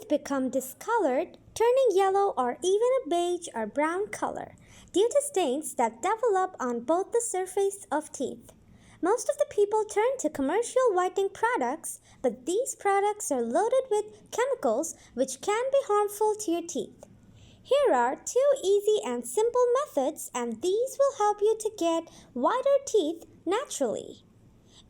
teeth become discolored, turning yellow or even a beige or brown color due to stains that develop on both the surface of teeth. Most of the people turn to commercial whitening products, but these products are loaded with chemicals which can be harmful to your teeth. Here are 2 easy and simple methods, and these will help you to get whiter teeth naturally.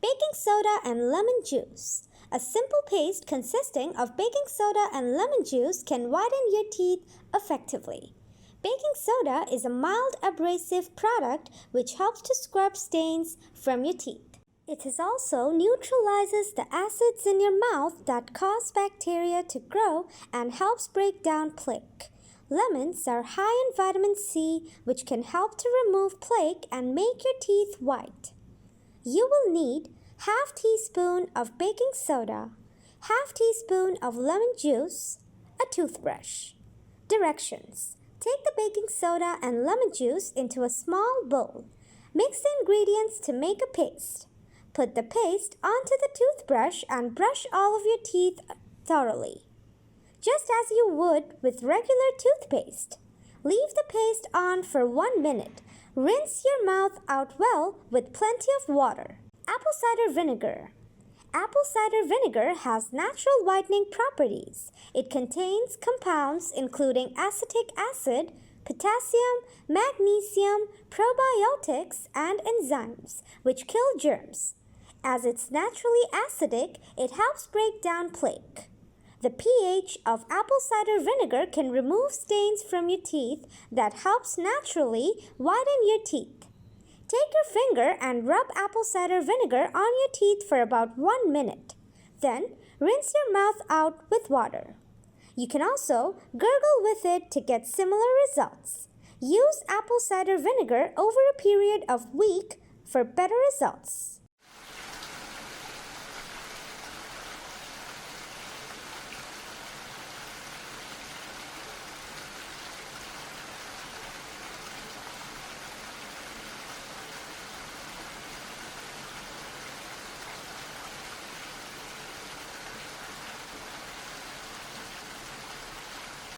Baking soda and lemon juice. A simple paste consisting of baking soda and lemon juice can whiten your teeth effectively. Baking soda is a mild abrasive product which helps to scrub stains from your teeth. It also neutralizes the acids in your mouth that cause bacteria to grow and helps break down plaque. Lemons are high in vitamin C, which can help to remove plaque and make your teeth white. You will need half teaspoon of baking soda, half teaspoon of lemon juice, a toothbrush. Directions: take the baking soda and lemon juice into a small bowl. Mix the ingredients to make a paste. Put the paste onto the toothbrush and brush all of your teeth thoroughly, just as you would with regular toothpaste. Leave the paste on for 1 minute. Rinse your mouth out well with plenty of water. Apple cider vinegar. Apple cider vinegar has natural whitening properties. It contains compounds including acetic acid, potassium, magnesium, probiotics, and enzymes, which kill germs. As it's naturally acidic, it helps break down plaque. The pH of apple cider vinegar can remove stains from your teeth that helps naturally whiten your teeth. Take your finger and rub apple cider vinegar on your teeth for about 1 minute. Then, rinse your mouth out with water. You can also gurgle with it to get similar results. Use apple cider vinegar over a period of week for better results.